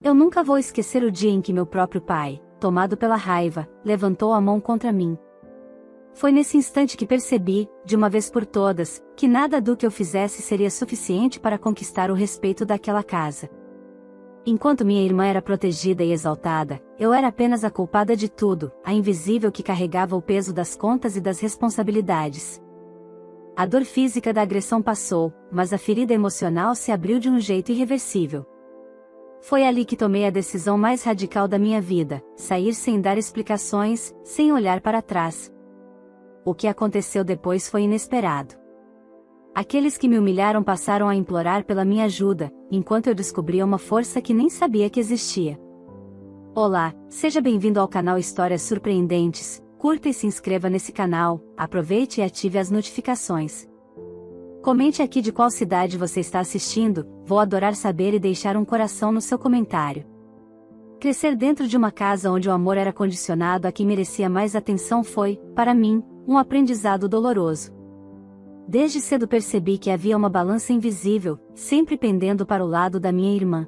Eu nunca vou esquecer o dia em que meu próprio pai, tomado pela raiva, levantou a mão contra mim. Foi nesse instante que percebi, de uma vez por todas, que nada do que eu fizesse seria suficiente para conquistar o respeito daquela casa. Enquanto minha irmã era protegida e exaltada, eu era apenas a culpada de tudo, a invisível que carregava o peso das contas e das responsabilidades. A dor física da agressão passou, mas a ferida emocional se abriu de um jeito irreversível. Foi ali que tomei a decisão mais radical da minha vida, sair sem dar explicações, sem olhar para trás. O que aconteceu depois foi inesperado. Aqueles que me humilharam passaram a implorar pela minha ajuda, enquanto eu descobria uma força que nem sabia que existia. Olá, seja bem-vindo ao canal Histórias Surpreendentes, curta e se inscreva nesse canal, aproveite e ative as notificações. Comente aqui de qual cidade você está assistindo, vou adorar saber e deixar um coração no seu comentário. Crescer dentro de uma casa onde o amor era condicionado a quem merecia mais atenção foi, para mim, um aprendizado doloroso. Desde cedo percebi que havia uma balança invisível, sempre pendendo para o lado da minha irmã.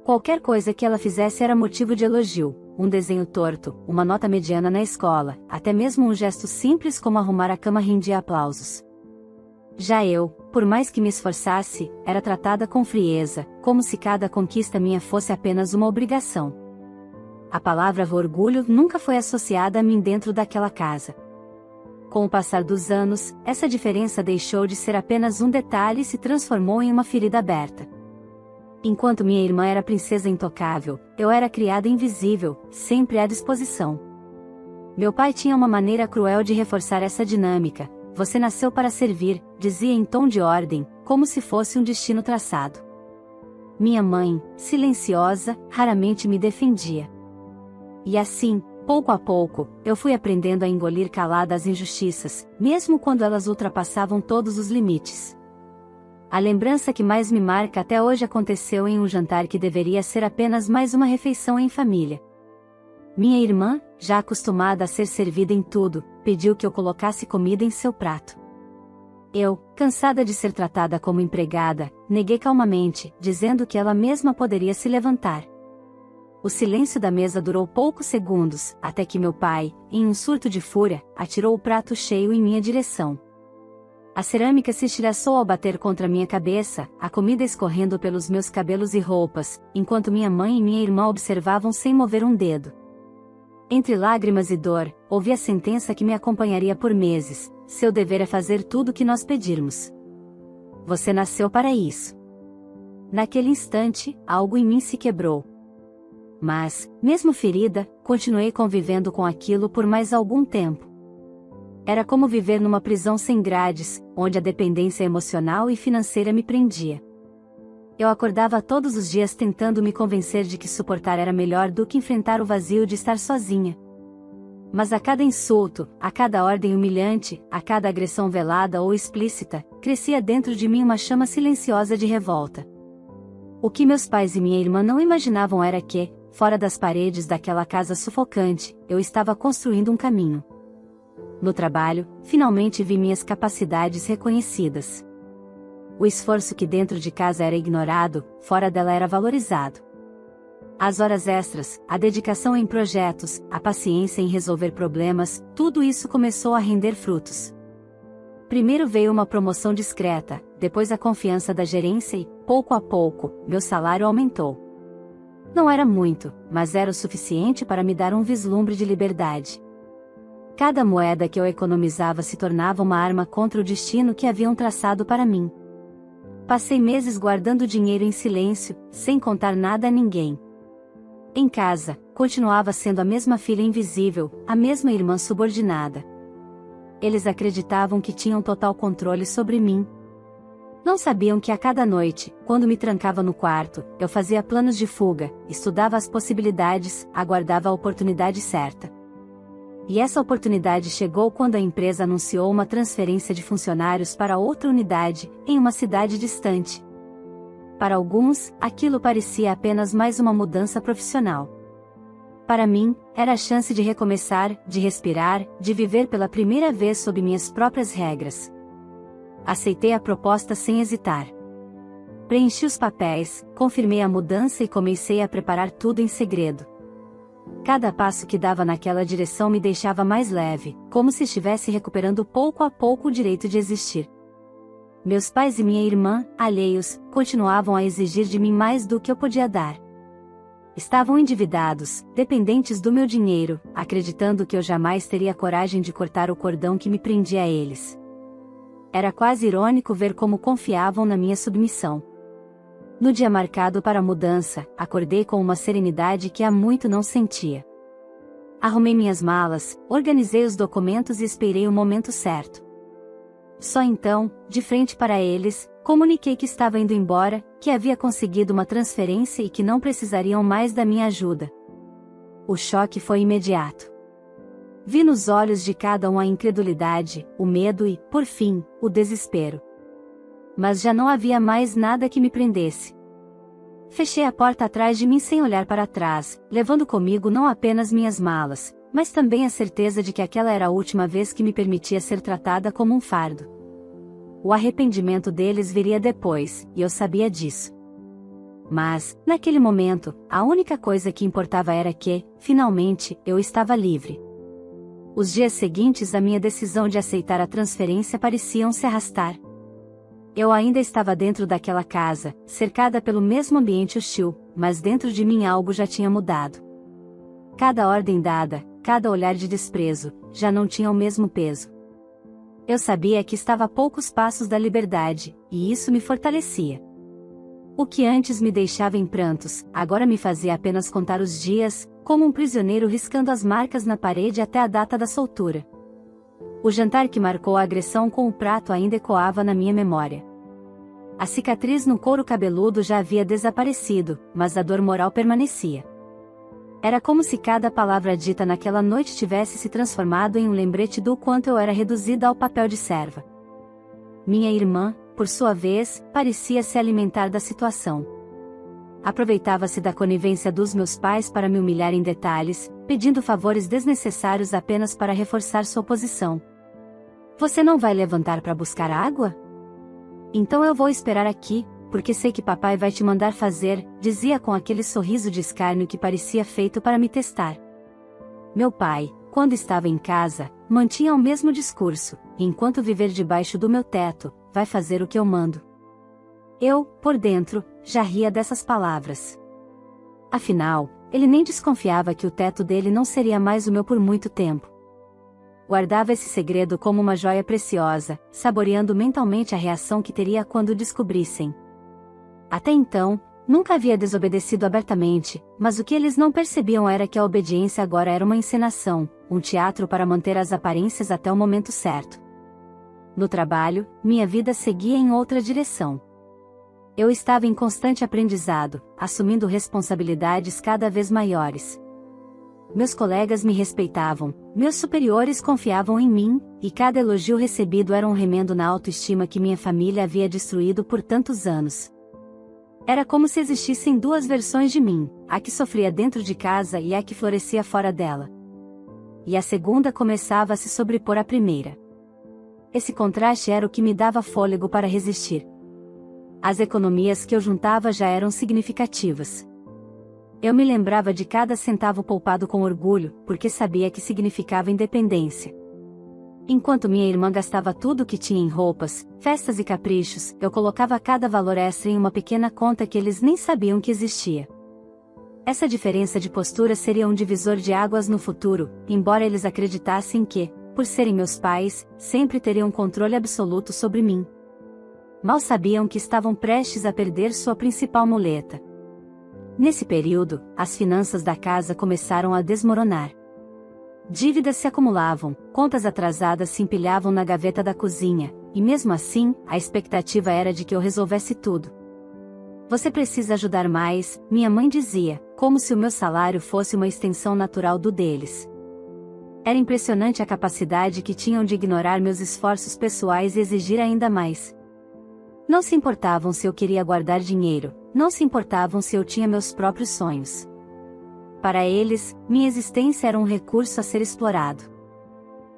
Qualquer coisa que ela fizesse era motivo de elogio, um desenho torto, uma nota mediana na escola, até mesmo um gesto simples como arrumar a cama rendia aplausos. Já eu, por mais que me esforçasse, era tratada com frieza, como se cada conquista minha fosse apenas uma obrigação. A palavra orgulho nunca foi associada a mim dentro daquela casa. Com o passar dos anos, essa diferença deixou de ser apenas um detalhe e se transformou em uma ferida aberta. Enquanto minha irmã era princesa intocável, eu era criada invisível, sempre à disposição. Meu pai tinha uma maneira cruel de reforçar essa dinâmica. Você nasceu para servir, dizia em tom de ordem, como se fosse um destino traçado. Minha mãe, silenciosa, raramente me defendia. E assim, pouco a pouco, eu fui aprendendo a engolir calada as injustiças, mesmo quando elas ultrapassavam todos os limites. A lembrança que mais me marca até hoje aconteceu em um jantar que deveria ser apenas mais uma refeição em família. Minha irmã, já acostumada a ser servida em tudo, pediu que eu colocasse comida em seu prato. Eu, cansada de ser tratada como empregada, neguei calmamente, dizendo que ela mesma poderia se levantar. O silêncio da mesa durou poucos segundos, até que meu pai, em um surto de fúria, atirou o prato cheio em minha direção. A cerâmica se estilhaçou ao bater contra minha cabeça, a comida escorrendo pelos meus cabelos e roupas, enquanto minha mãe e minha irmã observavam sem mover um dedo. Entre lágrimas e dor, ouvi a sentença que me acompanharia por meses: seu dever é fazer tudo o que nós pedirmos. Você nasceu para isso. Naquele instante, algo em mim se quebrou. Mas, mesmo ferida, continuei convivendo com aquilo por mais algum tempo. Era como viver numa prisão sem grades, onde a dependência emocional e financeira me prendia. Eu acordava todos os dias tentando me convencer de que suportar era melhor do que enfrentar o vazio de estar sozinha. Mas a cada insulto, a cada ordem humilhante, a cada agressão velada ou explícita, crescia dentro de mim uma chama silenciosa de revolta. O que meus pais e minha irmã não imaginavam era que, fora das paredes daquela casa sufocante, eu estava construindo um caminho. No trabalho, finalmente vi minhas capacidades reconhecidas. O esforço que dentro de casa era ignorado, fora dela era valorizado. As horas extras, a dedicação em projetos, a paciência em resolver problemas, tudo isso começou a render frutos. Primeiro veio uma promoção discreta, depois a confiança da gerência e, pouco a pouco, meu salário aumentou. Não era muito, mas era o suficiente para me dar um vislumbre de liberdade. Cada moeda que eu economizava se tornava uma arma contra o destino que haviam traçado para mim. Passei meses guardando dinheiro em silêncio, sem contar nada a ninguém. Em casa, continuava sendo a mesma filha invisível, a mesma irmã subordinada. Eles acreditavam que tinham total controle sobre mim. Não sabiam que a cada noite, quando me trancava no quarto, eu fazia planos de fuga, estudava as possibilidades, aguardava a oportunidade certa. E essa oportunidade chegou quando a empresa anunciou uma transferência de funcionários para outra unidade, em uma cidade distante. Para alguns, aquilo parecia apenas mais uma mudança profissional. Para mim, era a chance de recomeçar, de respirar, de viver pela primeira vez sob minhas próprias regras. Aceitei a proposta sem hesitar. Preenchi os papéis, confirmei a mudança e comecei a preparar tudo em segredo. Cada passo que dava naquela direção me deixava mais leve, como se estivesse recuperando pouco a pouco o direito de existir. Meus pais e minha irmã, alheios, continuavam a exigir de mim mais do que eu podia dar. Estavam endividados, dependentes do meu dinheiro, acreditando que eu jamais teria coragem de cortar o cordão que me prendia a eles. Era quase irônico ver como confiavam na minha submissão. No dia marcado para a mudança, acordei com uma serenidade que há muito não sentia. Arrumei minhas malas, organizei os documentos e esperei o momento certo. Só então, de frente para eles, comuniquei que estava indo embora, que havia conseguido uma transferência e que não precisariam mais da minha ajuda. O choque foi imediato. Vi nos olhos de cada um a incredulidade, o medo e, por fim, o desespero. Mas já não havia mais nada que me prendesse. Fechei a porta atrás de mim sem olhar para trás, levando comigo não apenas minhas malas, mas também a certeza de que aquela era a última vez que me permitia ser tratada como um fardo. O arrependimento deles viria depois, e eu sabia disso. Mas, naquele momento, a única coisa que importava era que, finalmente, eu estava livre. Os dias seguintes à minha decisão de aceitar a transferência pareciam se arrastar. Eu ainda estava dentro daquela casa, cercada pelo mesmo ambiente hostil, mas dentro de mim algo já tinha mudado. Cada ordem dada, cada olhar de desprezo, já não tinha o mesmo peso. Eu sabia que estava a poucos passos da liberdade, e isso me fortalecia. O que antes me deixava em prantos, agora me fazia apenas contar os dias, como um prisioneiro riscando as marcas na parede até a data da soltura. O jantar que marcou a agressão com o prato ainda ecoava na minha memória. A cicatriz no couro cabeludo já havia desaparecido, mas a dor moral permanecia. Era como se cada palavra dita naquela noite tivesse se transformado em um lembrete do quanto eu era reduzida ao papel de serva. Minha irmã, por sua vez, parecia se alimentar da situação. Aproveitava-se da conivência dos meus pais para me humilhar em detalhes, pedindo favores desnecessários apenas para reforçar sua posição. Você não vai levantar para buscar água? Então eu vou esperar aqui, porque sei que papai vai te mandar fazer, dizia com aquele sorriso de escárnio que parecia feito para me testar. Meu pai, quando estava em casa, mantinha o mesmo discurso: enquanto viver debaixo do meu teto, vai fazer o que eu mando. Eu, por dentro, já ria dessas palavras. Afinal, ele nem desconfiava que o teto dele não seria mais o meu por muito tempo. Guardava esse segredo como uma joia preciosa, saboreando mentalmente a reação que teria quando o descobrissem. Até então, nunca havia desobedecido abertamente, mas o que eles não percebiam era que a obediência agora era uma encenação, um teatro para manter as aparências até o momento certo. No trabalho, minha vida seguia em outra direção. Eu estava em constante aprendizado, assumindo responsabilidades cada vez maiores. Meus colegas me respeitavam, meus superiores confiavam em mim, e cada elogio recebido era um remendo na autoestima que minha família havia destruído por tantos anos. Era como se existissem duas versões de mim, a que sofria dentro de casa e a que florescia fora dela. E a segunda começava a se sobrepor à primeira. Esse contraste era o que me dava fôlego para resistir. As economias que eu juntava já eram significativas. Eu me lembrava de cada centavo poupado com orgulho, porque sabia que significava independência. Enquanto minha irmã gastava tudo o que tinha em roupas, festas e caprichos, eu colocava cada valor extra em uma pequena conta que eles nem sabiam que existia. Essa diferença de postura seria um divisor de águas no futuro, embora eles acreditassem que, por serem meus pais, sempre teriam controle absoluto sobre mim. Mal sabiam que estavam prestes a perder sua principal muleta. Nesse período, as finanças da casa começaram a desmoronar. Dívidas se acumulavam, contas atrasadas se empilhavam na gaveta da cozinha, e mesmo assim, a expectativa era de que eu resolvesse tudo. Você precisa ajudar mais, minha mãe dizia, como se o meu salário fosse uma extensão natural do deles. Era impressionante a capacidade que tinham de ignorar meus esforços pessoais e exigir ainda mais. Não se importavam se eu queria guardar dinheiro, não se importavam se eu tinha meus próprios sonhos. Para eles, minha existência era um recurso a ser explorado.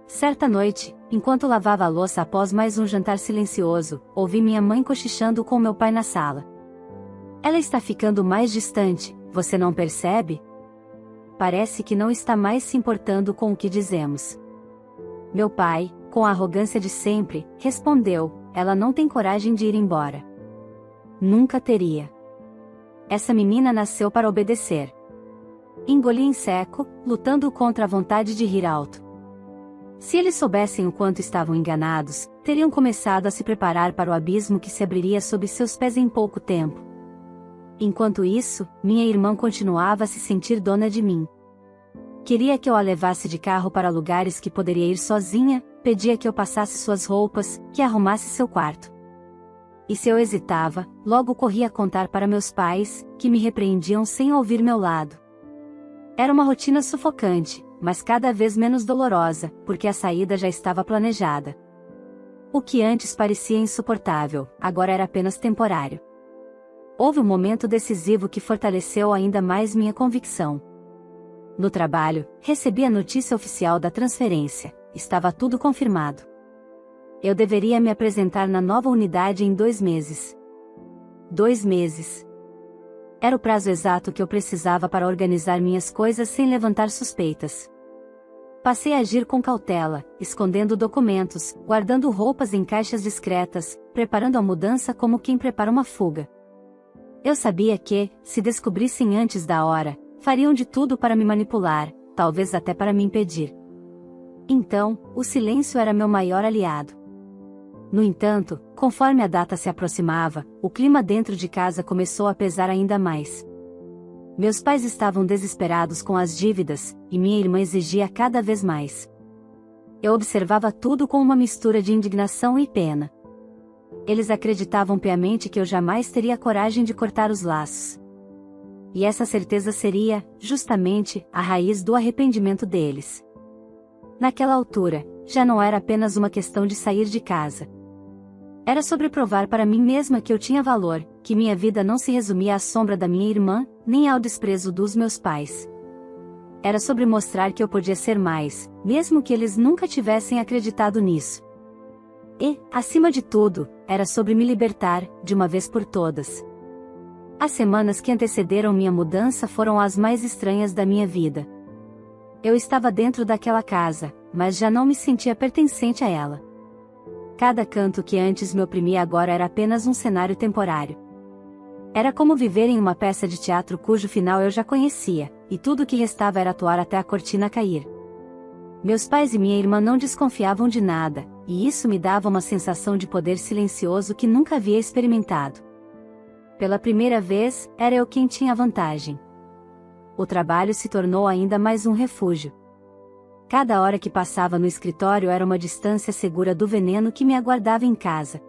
Certa noite, enquanto lavava a louça após mais um jantar silencioso, ouvi minha mãe cochichando com meu pai na sala. Ela está ficando mais distante, você não percebe? Parece que não está mais se importando com o que dizemos. Meu pai, com a arrogância de sempre, respondeu: ela não tem coragem de ir embora. Nunca teria. Essa menina nasceu para obedecer. Engoli em seco, lutando contra a vontade de rir alto. Se eles soubessem o quanto estavam enganados, teriam começado a se preparar para o abismo que se abriria sob seus pés em pouco tempo. Enquanto isso, minha irmã continuava a se sentir dona de mim. Queria que eu a levasse de carro para lugares que poderia ir sozinha, pedia que eu passasse suas roupas, que arrumasse seu quarto. E se eu hesitava, logo corria a contar para meus pais, que me repreendiam sem ouvir meu lado. Era uma rotina sufocante, mas cada vez menos dolorosa, porque a saída já estava planejada. O que antes parecia insuportável, agora era apenas temporário. Houve um momento decisivo que fortaleceu ainda mais minha convicção. No trabalho, recebi a notícia oficial da transferência, estava tudo confirmado. Eu deveria me apresentar na nova unidade em 2 meses. 2 meses. Era o prazo exato que eu precisava para organizar minhas coisas sem levantar suspeitas. Passei a agir com cautela, escondendo documentos, guardando roupas em caixas discretas, preparando a mudança como quem prepara uma fuga. Eu sabia que, se descobrissem antes da hora, fariam de tudo para me manipular, talvez até para me impedir. Então, o silêncio era meu maior aliado. No entanto, conforme a data se aproximava, o clima dentro de casa começou a pesar ainda mais. Meus pais estavam desesperados com as dívidas, e minha irmã exigia cada vez mais. Eu observava tudo com uma mistura de indignação e pena. Eles acreditavam piamente que eu jamais teria coragem de cortar os laços. E essa certeza seria, justamente, a raiz do arrependimento deles. Naquela altura, já não era apenas uma questão de sair de casa. Era sobre provar para mim mesma que eu tinha valor, que minha vida não se resumia à sombra da minha irmã, nem ao desprezo dos meus pais. Era sobre mostrar que eu podia ser mais, mesmo que eles nunca tivessem acreditado nisso. E, acima de tudo, era sobre me libertar, de uma vez por todas. As semanas que antecederam minha mudança foram as mais estranhas da minha vida. Eu estava dentro daquela casa, mas já não me sentia pertencente a ela. Cada canto que antes me oprimia agora era apenas um cenário temporário. Era como viver em uma peça de teatro cujo final eu já conhecia, e tudo o que restava era atuar até a cortina cair. Meus pais e minha irmã não desconfiavam de nada, e isso me dava uma sensação de poder silencioso que nunca havia experimentado. Pela primeira vez, era eu quem tinha vantagem. O trabalho se tornou ainda mais um refúgio. Cada hora que passava no escritório era uma distância segura do veneno que me aguardava em casa.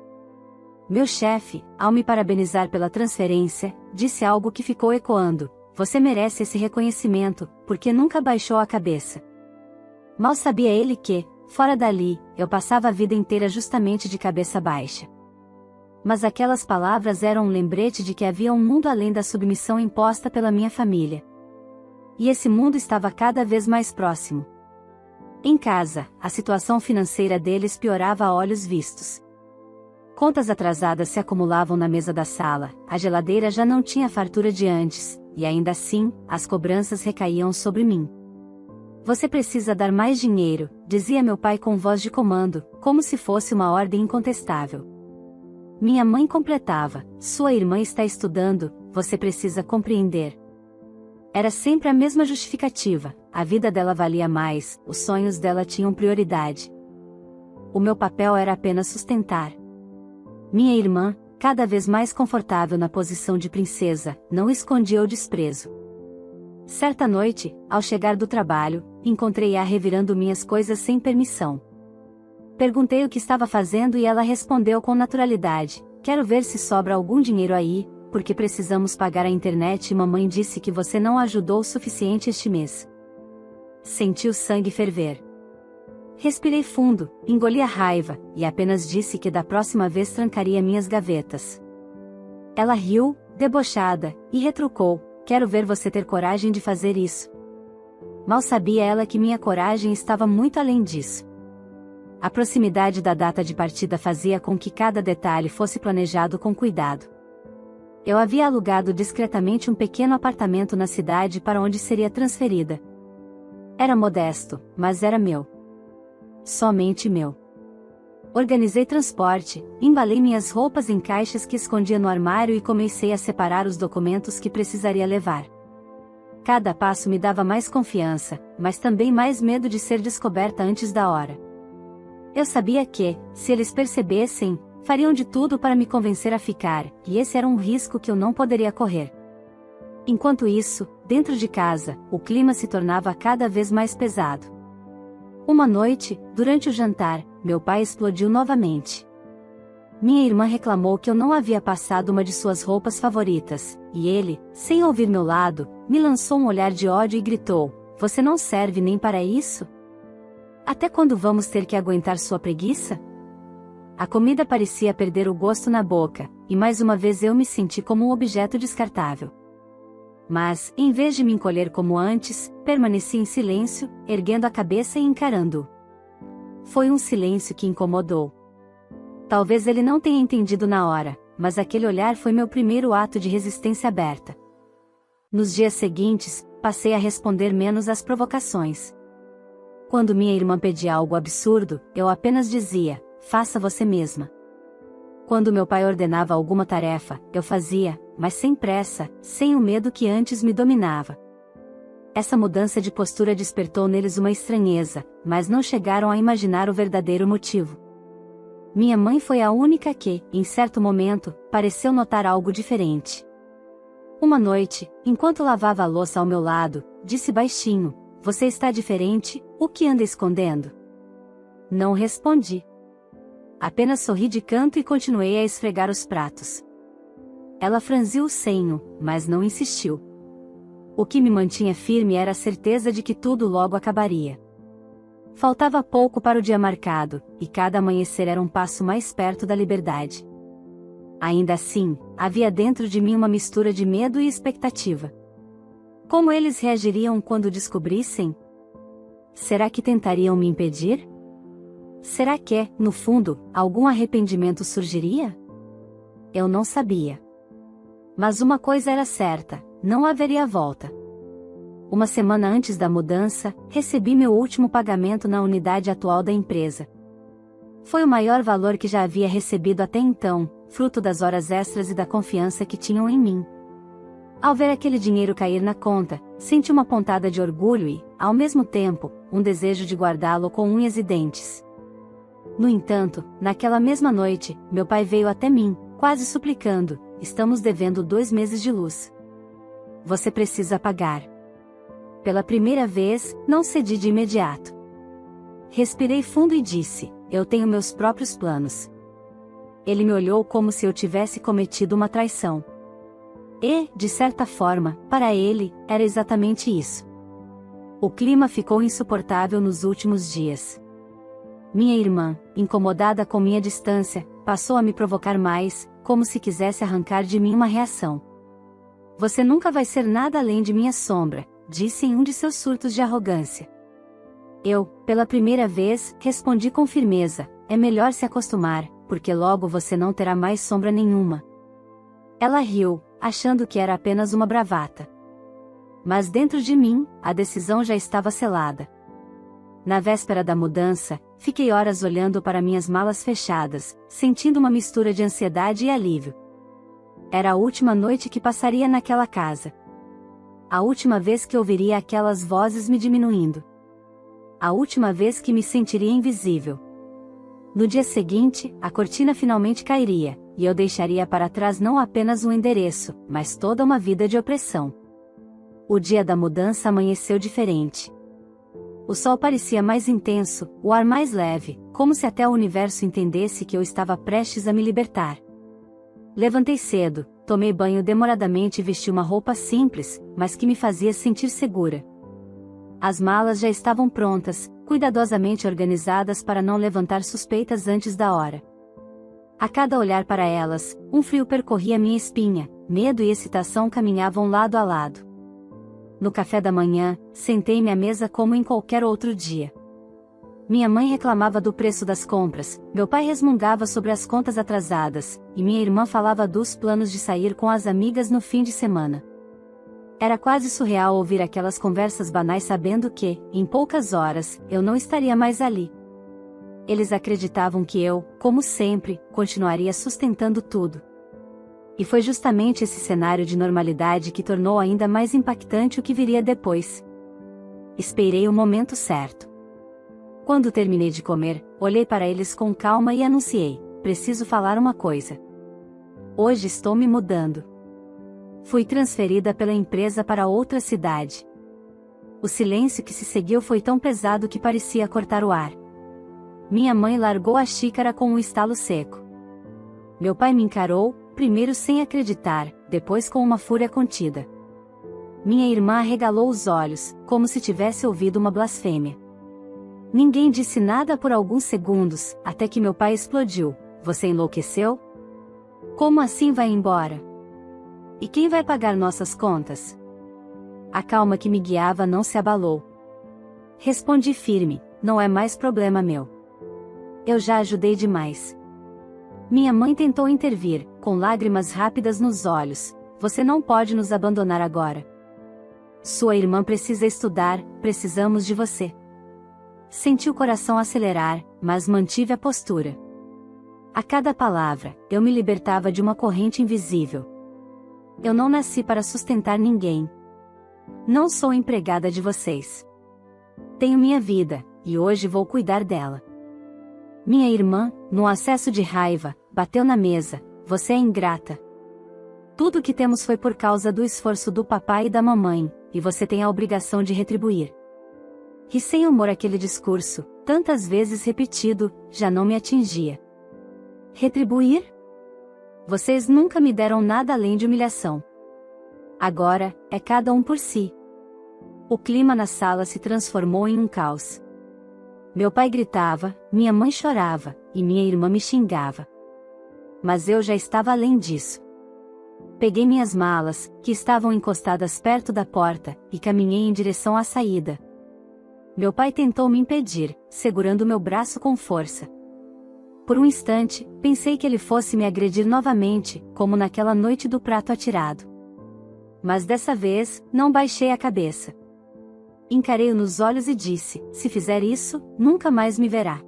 Meu chefe, ao me parabenizar pela transferência, disse algo que ficou ecoando: você merece esse reconhecimento, porque nunca baixou a cabeça. Mal sabia ele que, fora dali, eu passava a vida inteira justamente de cabeça baixa. Mas aquelas palavras eram um lembrete de que havia um mundo além da submissão imposta pela minha família. E esse mundo estava cada vez mais próximo. Em casa, a situação financeira deles piorava a olhos vistos. Contas atrasadas se acumulavam na mesa da sala, a geladeira já não tinha a fartura de antes, e ainda assim, as cobranças recaíam sobre mim. Você precisa dar mais dinheiro, dizia meu pai com voz de comando, como se fosse uma ordem incontestável. Minha mãe completava: sua irmã está estudando, você precisa compreender. Era sempre a mesma justificativa: a vida dela valia mais, os sonhos dela tinham prioridade. O meu papel era apenas sustentar. Minha irmã, cada vez mais confortável na posição de princesa, não escondia o desprezo. Certa noite, ao chegar do trabalho, encontrei-a revirando minhas coisas sem permissão. Perguntei o que estava fazendo e ela respondeu com naturalidade: quero ver se sobra algum dinheiro aí, porque precisamos pagar a internet e mamãe disse que você não ajudou o suficiente este mês. Senti o sangue ferver. Respirei fundo, engoli a raiva, e apenas disse que da próxima vez trancaria minhas gavetas. Ela riu, debochada, e retrucou: quero ver você ter coragem de fazer isso. Mal sabia ela que minha coragem estava muito além disso. A proximidade da data de partida fazia com que cada detalhe fosse planejado com cuidado. Eu havia alugado discretamente um pequeno apartamento na cidade para onde seria transferida. Era modesto, mas era meu. Somente meu. Organizei transporte, embalei minhas roupas em caixas que escondia no armário e comecei a separar os documentos que precisaria levar. Cada passo me dava mais confiança, mas também mais medo de ser descoberta antes da hora. Eu sabia que, se eles percebessem, fariam de tudo para me convencer a ficar, e esse era um risco que eu não poderia correr. Enquanto isso, dentro de casa, o clima se tornava cada vez mais pesado. Uma noite, durante o jantar, meu pai explodiu novamente. Minha irmã reclamou que eu não havia passado uma de suas roupas favoritas, e ele, sem ouvir meu lado, me lançou um olhar de ódio e gritou: "Você não serve nem para isso? Até quando vamos ter que aguentar sua preguiça?" A comida parecia perder o gosto na boca, e mais uma vez eu me senti como um objeto descartável. Mas, em vez de me encolher como antes, permaneci em silêncio, erguendo a cabeça e encarando-o. Foi um silêncio que incomodou. Talvez ele não tenha entendido na hora, mas aquele olhar foi meu primeiro ato de resistência aberta. Nos dias seguintes, passei a responder menos às provocações. Quando minha irmã pedia algo absurdo, eu apenas dizia: "Faça você mesma." Quando meu pai ordenava alguma tarefa, eu fazia, mas sem pressa, sem o medo que antes me dominava. Essa mudança de postura despertou neles uma estranheza, mas não chegaram a imaginar o verdadeiro motivo. Minha mãe foi a única que, em certo momento, pareceu notar algo diferente. Uma noite, enquanto lavava a louça ao meu lado, disse baixinho: "Você está diferente, o que anda escondendo?" Não respondi. Apenas sorri de canto e continuei a esfregar os pratos. Ela franziu o senho, mas não insistiu. O que me mantinha firme era a certeza de que tudo logo acabaria. Faltava pouco para o dia marcado, e cada amanhecer era um passo mais perto da liberdade. Ainda assim, havia dentro de mim uma mistura de medo e expectativa. Como eles reagiriam quando descobrissem? Será que tentariam me impedir? Será que, no fundo, algum arrependimento surgiria? Eu não sabia. Mas uma coisa era certa: não haveria volta. Uma semana antes da mudança, recebi meu último pagamento na unidade atual da empresa. Foi o maior valor que já havia recebido até então, fruto das horas extras e da confiança que tinham em mim. Ao ver aquele dinheiro cair na conta, senti uma pontada de orgulho e, ao mesmo tempo, um desejo de guardá-lo com unhas e dentes. No entanto, naquela mesma noite, meu pai veio até mim, quase suplicando: "Estamos devendo 2 meses de luz. Você precisa pagar." Pela primeira vez, não cedi de imediato. Respirei fundo e disse: "Eu tenho meus próprios planos." Ele me olhou como se eu tivesse cometido uma traição. E, de certa forma, para ele, era exatamente isso. O clima ficou insuportável nos últimos dias. Minha irmã, incomodada com minha distância, passou a me provocar mais, como se quisesse arrancar de mim uma reação. "Você nunca vai ser nada além de minha sombra", disse em um de seus surtos de arrogância. Eu, pela primeira vez, respondi com firmeza: "É melhor se acostumar, porque logo você não terá mais sombra nenhuma." Ela riu, achando que era apenas uma bravata. Mas dentro de mim, a decisão já estava selada. Na véspera da mudança, fiquei horas olhando para minhas malas fechadas, sentindo uma mistura de ansiedade e alívio. Era a última noite que passaria naquela casa. A última vez que ouviria aquelas vozes me diminuindo. A última vez que me sentiria invisível. No dia seguinte, a cortina finalmente cairia, e eu deixaria para trás não apenas um endereço, mas toda uma vida de opressão. O dia da mudança amanheceu diferente. O sol parecia mais intenso, o ar mais leve, como se até o universo entendesse que eu estava prestes a me libertar. Levantei cedo, tomei banho demoradamente e vesti uma roupa simples, mas que me fazia sentir segura. As malas já estavam prontas, cuidadosamente organizadas para não levantar suspeitas antes da hora. A cada olhar para elas, um frio percorria minha espinha, medo e excitação caminhavam lado a lado. No café da manhã, sentei-me à mesa como em qualquer outro dia. Minha mãe reclamava do preço das compras, meu pai resmungava sobre as contas atrasadas, e minha irmã falava dos planos de sair com as amigas no fim de semana. Era quase surreal ouvir aquelas conversas banais sabendo que, em poucas horas, eu não estaria mais ali. Eles acreditavam que eu, como sempre, continuaria sustentando tudo. E foi justamente esse cenário de normalidade que tornou ainda mais impactante o que viria depois. Esperei o momento certo. Quando terminei de comer, olhei para eles com calma e anunciei: preciso falar uma coisa. Hoje estou me mudando. Fui transferida pela empresa para outra cidade. O silêncio que se seguiu foi tão pesado que parecia cortar o ar. Minha mãe largou a xícara com um estalo seco. Meu pai me encarou, primeiro sem acreditar, depois com uma fúria contida. Minha irmã arregalou os olhos, como se tivesse ouvido uma blasfêmia. Ninguém disse nada por alguns segundos, até que meu pai explodiu: você enlouqueceu? Como assim vai embora? E quem vai pagar nossas contas? A calma que me guiava não se abalou. Respondi firme: não é mais problema meu. Eu já ajudei demais. Minha mãe tentou intervir, com lágrimas rápidas nos olhos: você não pode nos abandonar agora. Sua irmã precisa estudar, precisamos de você. Senti o coração acelerar, mas mantive a postura. A cada palavra, eu me libertava de uma corrente invisível. Eu não nasci para sustentar ninguém. Não sou empregada de vocês. Tenho minha vida, e hoje vou cuidar dela. Minha irmã, num acesso de raiva, bateu na mesa: você é ingrata. Tudo que temos foi por causa do esforço do papai e da mamãe, e você tem a obrigação de retribuir. E sem humor aquele discurso, tantas vezes repetido, já não me atingia. Retribuir? Vocês nunca me deram nada além de humilhação. Agora, é cada um por si. O clima na sala se transformou em um caos. Meu pai gritava, minha mãe chorava, e minha irmã me xingava. Mas eu já estava além disso. Peguei minhas malas, que estavam encostadas perto da porta, e caminhei em direção à saída. Meu pai tentou me impedir, segurando meu braço com força. Por um instante, pensei que ele fosse me agredir novamente, como naquela noite do prato atirado. Mas dessa vez, não baixei a cabeça. Encarei-o nos olhos e disse: se fizer isso, nunca mais me verá.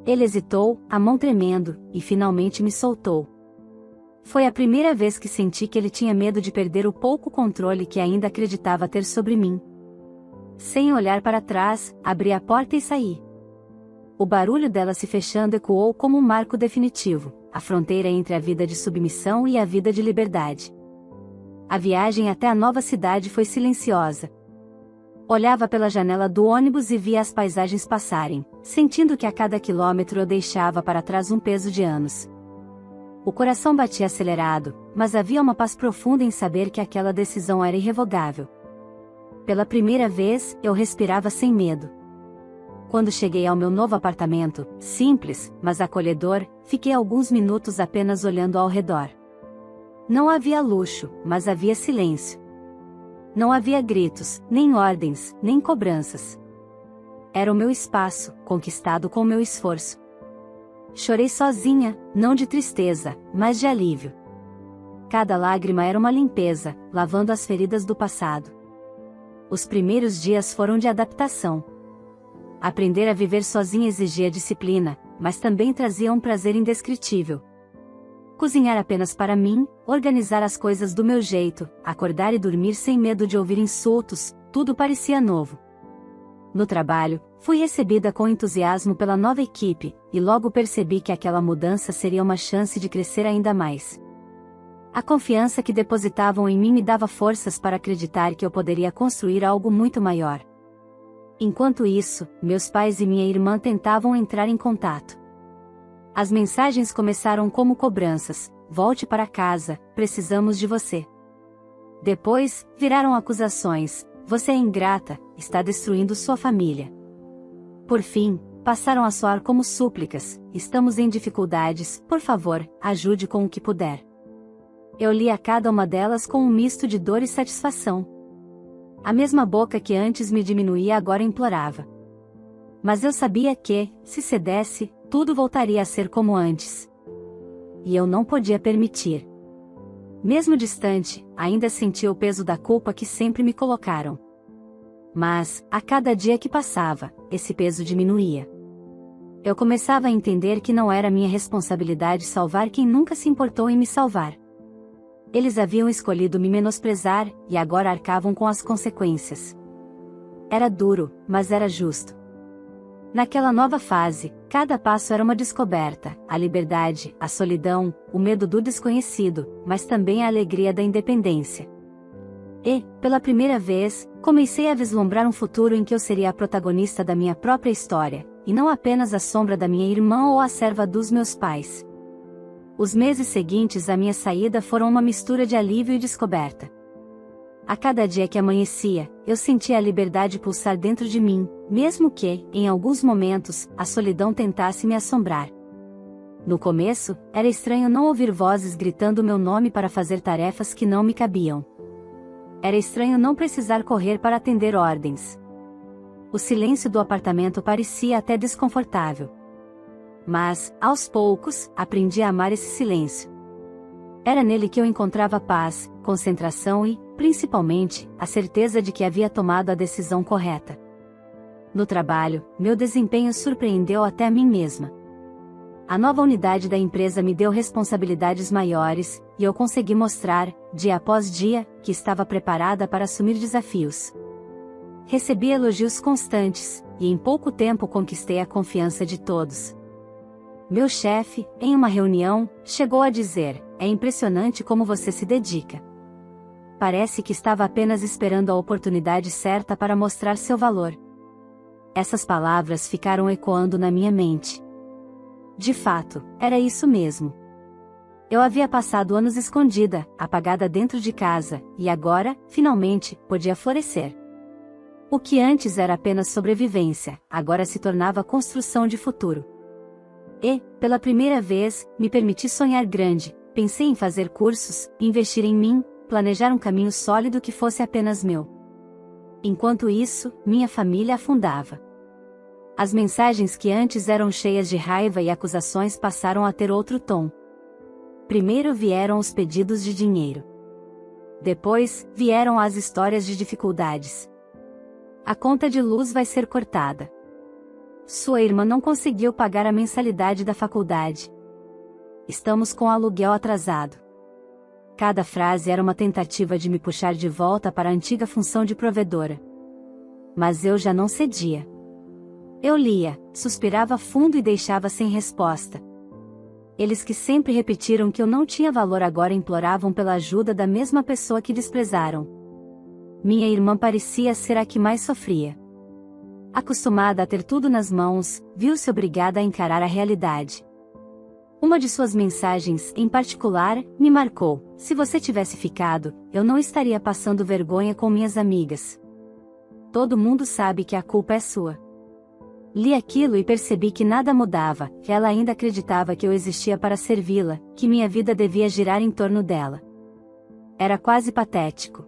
Ele hesitou, a mão tremendo, e finalmente me soltou. Foi a primeira vez que senti que ele tinha medo de perder o pouco controle que ainda acreditava ter sobre mim. Sem olhar para trás, abri a porta e saí. O barulho dela se fechando ecoou como um marco definitivo, a fronteira entre a vida de submissão e a vida de liberdade. A viagem até a nova cidade foi silenciosa. Olhava pela janela do ônibus e via as paisagens passarem, sentindo que a cada quilômetro eu deixava para trás um peso de anos. O coração batia acelerado, mas havia uma paz profunda em saber que aquela decisão era irrevogável. Pela primeira vez, eu respirava sem medo. Quando cheguei ao meu novo apartamento, simples, mas acolhedor, fiquei alguns minutos apenas olhando ao redor. Não havia luxo, mas havia silêncio. Não havia gritos, nem ordens, nem cobranças. Era o meu espaço, conquistado com meu esforço. Chorei sozinha, não de tristeza, mas de alívio. Cada lágrima era uma limpeza, lavando as feridas do passado. Os primeiros dias foram de adaptação. Aprender a viver sozinha exigia disciplina, mas também trazia um prazer indescritível. Cozinhar apenas para mim, organizar as coisas do meu jeito, acordar e dormir sem medo de ouvir insultos, tudo parecia novo. No trabalho, fui recebida com entusiasmo pela nova equipe, e logo percebi que aquela mudança seria uma chance de crescer ainda mais. A confiança que depositavam em mim me dava forças para acreditar que eu poderia construir algo muito maior. Enquanto isso, meus pais e minha irmã tentavam entrar em contato. As mensagens começaram como cobranças: volte para casa, precisamos de você. Depois, viraram acusações: você é ingrata, está destruindo sua família. Por fim, passaram a soar como súplicas: estamos em dificuldades, por favor, ajude com o que puder. Eu li a cada uma delas com um misto de dor e satisfação. A mesma boca que antes me diminuía agora implorava. Mas eu sabia que, se cedesse, tudo voltaria a ser como antes. E eu não podia permitir. Mesmo distante, ainda sentia o peso da culpa que sempre me colocaram. Mas, a cada dia que passava, esse peso diminuía. Eu começava a entender que não era minha responsabilidade salvar quem nunca se importou em me salvar. Eles haviam escolhido me menosprezar, e agora arcavam com as consequências. Era duro, mas era justo. Naquela nova fase, cada passo era uma descoberta, a liberdade, a solidão, o medo do desconhecido, mas também a alegria da independência. E, pela primeira vez, comecei a vislumbrar um futuro em que eu seria a protagonista da minha própria história, e não apenas a sombra da minha irmã ou a serva dos meus pais. Os meses seguintes à minha saída foram uma mistura de alívio e descoberta. A cada dia que amanhecia, eu sentia a liberdade pulsar dentro de mim, mesmo que, em alguns momentos, a solidão tentasse me assombrar. No começo, era estranho não ouvir vozes gritando meu nome para fazer tarefas que não me cabiam. Era estranho não precisar correr para atender ordens. O silêncio do apartamento parecia até desconfortável. Mas, aos poucos, aprendi a amar esse silêncio. Era nele que eu encontrava paz, concentração e, principalmente, a certeza de que havia tomado a decisão correta. No trabalho, meu desempenho surpreendeu até a mim mesma. A nova unidade da empresa me deu responsabilidades maiores, e eu consegui mostrar, dia após dia, que estava preparada para assumir desafios. Recebi elogios constantes, e em pouco tempo conquistei a confiança de todos. Meu chefe, em uma reunião, chegou a dizer: "É impressionante como você se dedica. Parece que estava apenas esperando a oportunidade certa para mostrar seu valor." Essas palavras ficaram ecoando na minha mente. De fato, era isso mesmo. Eu havia passado anos escondida, apagada dentro de casa, e agora, finalmente, podia florescer. O que antes era apenas sobrevivência, agora se tornava construção de futuro. E, pela primeira vez, me permiti sonhar grande, pensei em fazer cursos, investir em mim, planejar um caminho sólido que fosse apenas meu. Enquanto isso, minha família afundava. As mensagens que antes eram cheias de raiva e acusações passaram a ter outro tom. Primeiro vieram os pedidos de dinheiro. Depois, vieram as histórias de dificuldades. A conta de luz vai ser cortada. Sua irmã não conseguiu pagar a mensalidade da faculdade. Estamos com o aluguel atrasado. Cada frase era uma tentativa de me puxar de volta para a antiga função de provedora. Mas eu já não cedia. Eu lia, suspirava fundo e deixava sem resposta. Eles que sempre repetiram que eu não tinha valor agora imploravam pela ajuda da mesma pessoa que desprezaram. Minha irmã parecia ser a que mais sofria. Acostumada a ter tudo nas mãos, viu-se obrigada a encarar a realidade. Uma de suas mensagens, em particular, me marcou: "Se você tivesse ficado, eu não estaria passando vergonha com minhas amigas. Todo mundo sabe que a culpa é sua." Li aquilo e percebi que nada mudava, que ela ainda acreditava que eu existia para servi-la, que minha vida devia girar em torno dela. Era quase patético.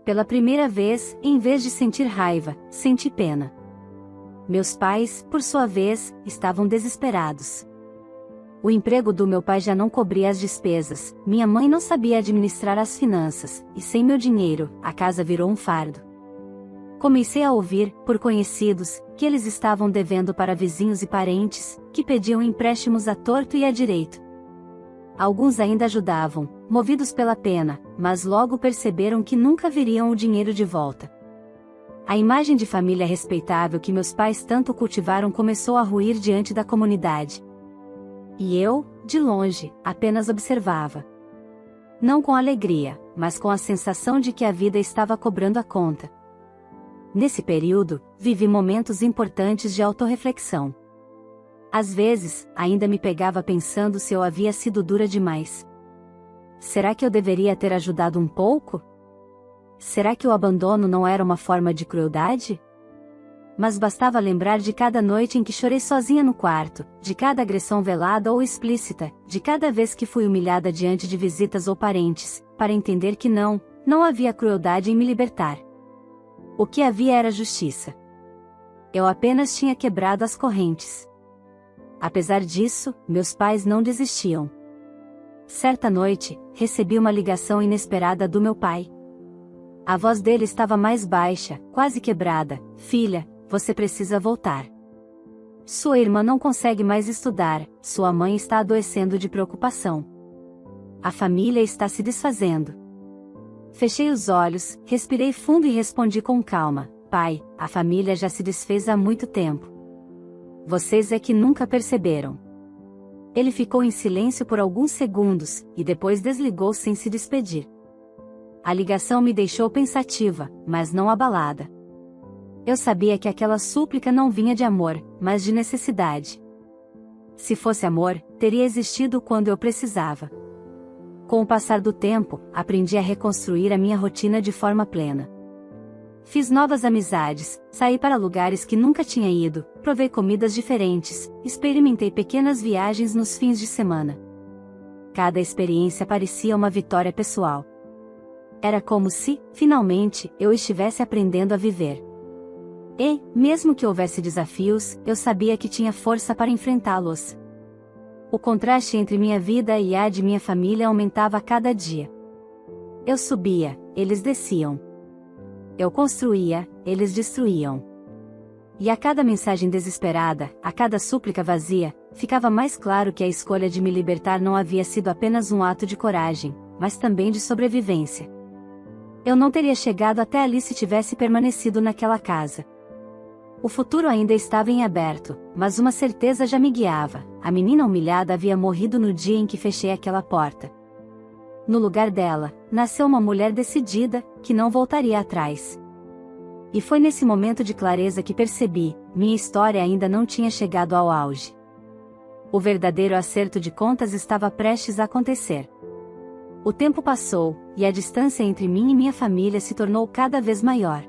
Pela primeira vez, em vez de sentir raiva, senti pena. Meus pais, por sua vez, estavam desesperados. O emprego do meu pai já não cobria as despesas, minha mãe não sabia administrar as finanças, e sem meu dinheiro, a casa virou um fardo. Comecei a ouvir, por conhecidos, que eles estavam devendo para vizinhos e parentes, que pediam empréstimos à torto e à direito. Alguns ainda ajudavam, movidos pela pena, mas logo perceberam que nunca viriam o dinheiro de volta. A imagem de família respeitável que meus pais tanto cultivaram começou a ruir diante da comunidade. E eu, de longe, apenas observava. Não com alegria, mas com a sensação de que a vida estava cobrando a conta. Nesse período, vivi momentos importantes de autorreflexão. Às vezes, ainda me pegava pensando se eu havia sido dura demais. Será que eu deveria ter ajudado um pouco? Será que o abandono não era uma forma de crueldade? Mas bastava lembrar de cada noite em que chorei sozinha no quarto, de cada agressão velada ou explícita, de cada vez que fui humilhada diante de visitas ou parentes, para entender que não havia crueldade em me libertar. O que havia era justiça. Eu apenas tinha quebrado as correntes. Apesar disso, meus pais não desistiam. Certa noite, recebi uma ligação inesperada do meu pai. A voz dele estava mais baixa, quase quebrada. Filha, você precisa voltar. Sua irmã não consegue mais estudar, sua mãe está adoecendo de preocupação. A família está se desfazendo. Fechei os olhos, respirei fundo e respondi com calma: pai, a família já se desfez há muito tempo. Vocês é que nunca perceberam. Ele ficou em silêncio por alguns segundos, e depois desligou sem se despedir. A ligação me deixou pensativa, mas não abalada. Eu sabia que aquela súplica não vinha de amor, mas de necessidade. Se fosse amor, teria existido quando eu precisava. Com o passar do tempo, aprendi a reconstruir a minha rotina de forma plena. Fiz novas amizades, saí para lugares que nunca tinha ido, provei comidas diferentes, experimentei pequenas viagens nos fins de semana. Cada experiência parecia uma vitória pessoal. Era como se, finalmente, eu estivesse aprendendo a viver. E, mesmo que houvesse desafios, eu sabia que tinha força para enfrentá-los. O contraste entre minha vida e a de minha família aumentava a cada dia. Eu subia, eles desciam. Eu construía, eles destruíam. E a cada mensagem desesperada, a cada súplica vazia, ficava mais claro que a escolha de me libertar não havia sido apenas um ato de coragem, mas também de sobrevivência. Eu não teria chegado até ali se tivesse permanecido naquela casa. O futuro ainda estava em aberto, mas uma certeza já me guiava: a menina humilhada havia morrido no dia em que fechei aquela porta. No lugar dela, nasceu uma mulher decidida, que não voltaria atrás. E foi nesse momento de clareza que percebi: minha história ainda não tinha chegado ao auge. O verdadeiro acerto de contas estava prestes a acontecer. O tempo passou, e a distância entre mim e minha família se tornou cada vez maior.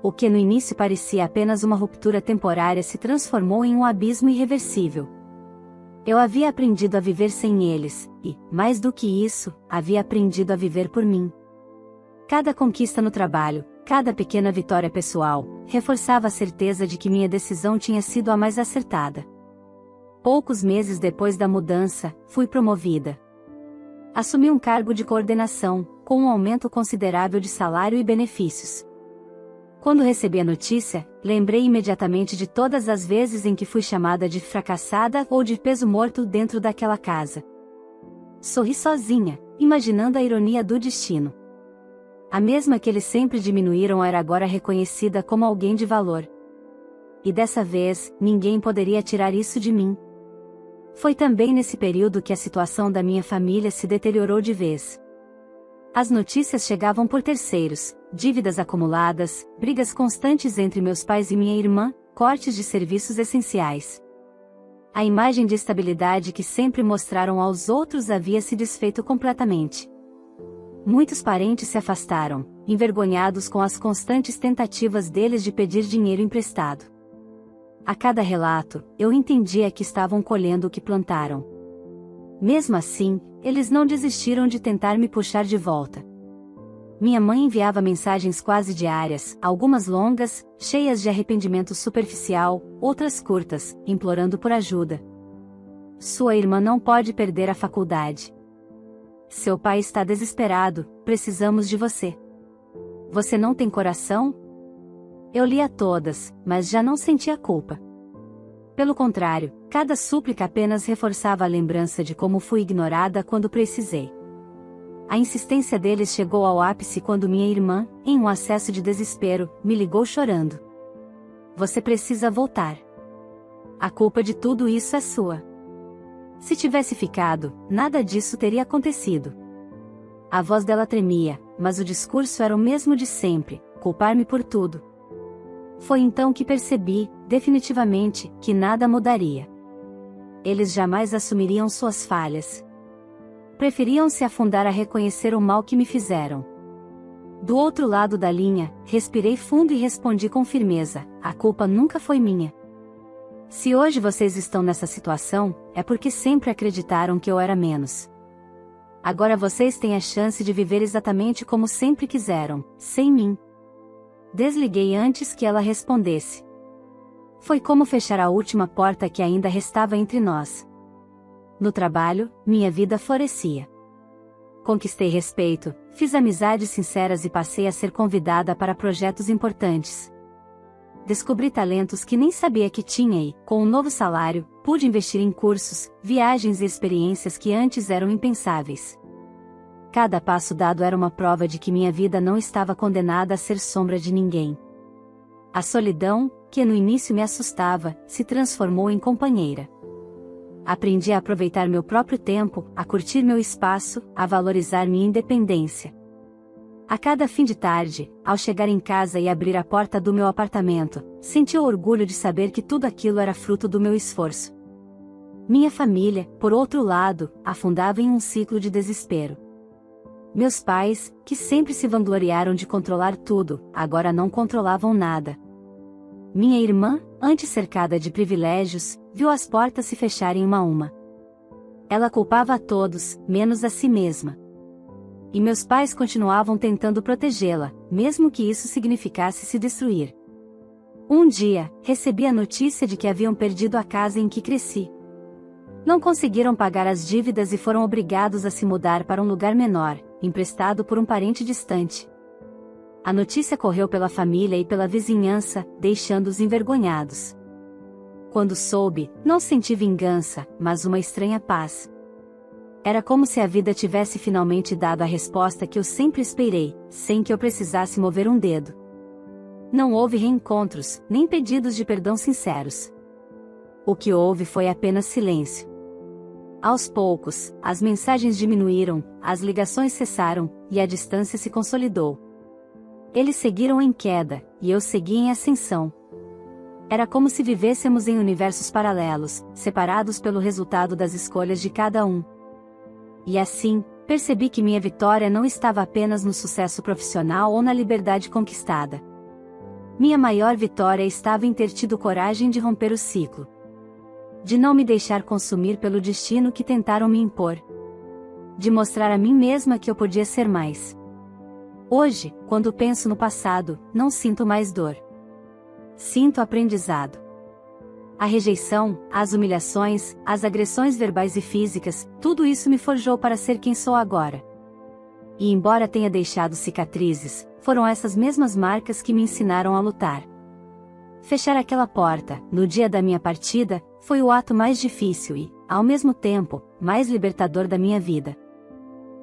O que no início parecia apenas uma ruptura temporária se transformou em um abismo irreversível. Eu havia aprendido a viver sem eles, e, mais do que isso, havia aprendido a viver por mim. Cada conquista no trabalho, cada pequena vitória pessoal, reforçava a certeza de que minha decisão tinha sido a mais acertada. Poucos meses depois da mudança, fui promovida. Assumi um cargo de coordenação, com um aumento considerável de salário e benefícios. Quando recebi a notícia, lembrei imediatamente de todas as vezes em que fui chamada de fracassada ou de peso morto dentro daquela casa. Sorri sozinha, imaginando a ironia do destino. A mesma que eles sempre diminuíram era agora reconhecida como alguém de valor. E dessa vez, ninguém poderia tirar isso de mim. Foi também nesse período que a situação da minha família se deteriorou de vez. As notícias chegavam por terceiros, dívidas acumuladas, brigas constantes entre meus pais e minha irmã, cortes de serviços essenciais. A imagem de estabilidade que sempre mostraram aos outros havia se desfeito completamente. Muitos parentes se afastaram, envergonhados com as constantes tentativas deles de pedir dinheiro emprestado. A cada relato, eu entendia que estavam colhendo o que plantaram. Mesmo assim, eles não desistiram de tentar me puxar de volta. Minha mãe enviava mensagens quase diárias, algumas longas, cheias de arrependimento superficial, outras curtas, implorando por ajuda. Sua irmã não pode perder a faculdade. Seu pai está desesperado, precisamos de você. Você não tem coração? Eu lia todas, mas já não sentia culpa. Pelo contrário, cada súplica apenas reforçava a lembrança de como fui ignorada quando precisei. A insistência deles chegou ao ápice quando minha irmã, em um acesso de desespero, me ligou chorando. Você precisa voltar. A culpa de tudo isso é sua. Se tivesse ficado, nada disso teria acontecido. A voz dela tremia, mas o discurso era o mesmo de sempre: culpar-me por tudo. Foi então que percebi, definitivamente, que nada mudaria. Eles jamais assumiriam suas falhas. Preferiam se afundar a reconhecer o mal que me fizeram. Do outro lado da linha, respirei fundo e respondi com firmeza: a culpa nunca foi minha. Se hoje vocês estão nessa situação, é porque sempre acreditaram que eu era menos. Agora vocês têm a chance de viver exatamente como sempre quiseram, sem mim. Desliguei antes que ela respondesse. Foi como fechar a última porta que ainda restava entre nós. No trabalho, minha vida florescia. Conquistei respeito, fiz amizades sinceras e passei a ser convidada para projetos importantes. Descobri talentos que nem sabia que tinha e, com um novo salário, pude investir em cursos, viagens e experiências que antes eram impensáveis. Cada passo dado era uma prova de que minha vida não estava condenada a ser sombra de ninguém. A solidão, que no início me assustava, se transformou em companheira. Aprendi a aproveitar meu próprio tempo, a curtir meu espaço, a valorizar minha independência. A cada fim de tarde, ao chegar em casa e abrir a porta do meu apartamento, senti o orgulho de saber que tudo aquilo era fruto do meu esforço. Minha família, por outro lado, afundava em um ciclo de desespero. Meus pais, que sempre se vangloriaram de controlar tudo, agora não controlavam nada. Minha irmã, antes cercada de privilégios, viu as portas se fecharem uma a uma. Ela culpava a todos, menos a si mesma. E meus pais continuavam tentando protegê-la, mesmo que isso significasse se destruir. Um dia, recebi a notícia de que haviam perdido a casa em que cresci. Não conseguiram pagar as dívidas e foram obrigados a se mudar para um lugar menor, emprestado por um parente distante. A notícia correu pela família e pela vizinhança, deixando-os envergonhados. Quando soube, não senti vingança, mas uma estranha paz. Era como se a vida tivesse finalmente dado a resposta que eu sempre esperei, sem que eu precisasse mover um dedo. Não houve reencontros, nem pedidos de perdão sinceros. O que houve foi apenas silêncio. Aos poucos, as mensagens diminuíram, as ligações cessaram, e a distância se consolidou. Eles seguiram em queda, e eu segui em ascensão. Era como se vivêssemos em universos paralelos, separados pelo resultado das escolhas de cada um. E assim, percebi que minha vitória não estava apenas no sucesso profissional ou na liberdade conquistada. Minha maior vitória estava em ter tido coragem de romper o ciclo. De não me deixar consumir pelo destino que tentaram me impor. De mostrar a mim mesma que eu podia ser mais. Hoje, quando penso no passado, não sinto mais dor. Sinto aprendizado. A rejeição, as humilhações, as agressões verbais e físicas, tudo isso me forjou para ser quem sou agora. E embora tenha deixado cicatrizes, foram essas mesmas marcas que me ensinaram a lutar. Fechar aquela porta, no dia da minha partida, foi o ato mais difícil e, ao mesmo tempo, mais libertador da minha vida.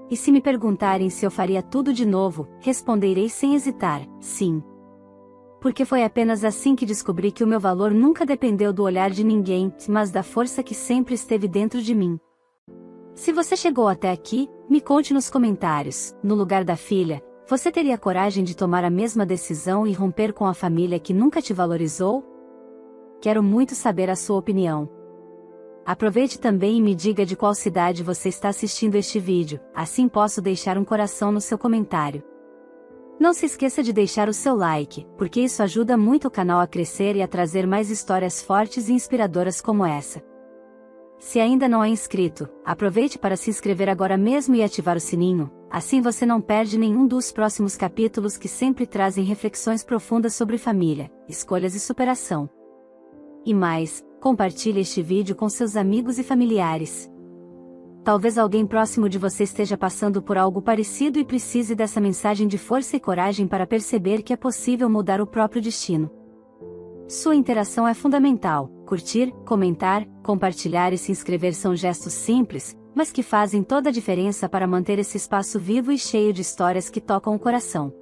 E se me perguntarem se eu faria tudo de novo, responderei sem hesitar, sim. Porque foi apenas assim que descobri que o meu valor nunca dependeu do olhar de ninguém, mas da força que sempre esteve dentro de mim. Se você chegou até aqui, me conte nos comentários, no lugar da filha, você teria coragem de tomar a mesma decisão e romper com a família que nunca te valorizou? Quero muito saber a sua opinião. Aproveite também e me diga de qual cidade você está assistindo este vídeo, assim posso deixar um coração no seu comentário. Não se esqueça de deixar o seu like, porque isso ajuda muito o canal a crescer e a trazer mais histórias fortes e inspiradoras como essa. Se ainda não é inscrito, aproveite para se inscrever agora mesmo e ativar o sininho, assim você não perde nenhum dos próximos capítulos que sempre trazem reflexões profundas sobre família, escolhas e superação. E mais, compartilhe este vídeo com seus amigos e familiares. Talvez alguém próximo de você esteja passando por algo parecido e precise dessa mensagem de força e coragem para perceber que é possível mudar o próprio destino. Sua interação é fundamental. Curtir, comentar, compartilhar e se inscrever são gestos simples, mas que fazem toda a diferença para manter esse espaço vivo e cheio de histórias que tocam o coração.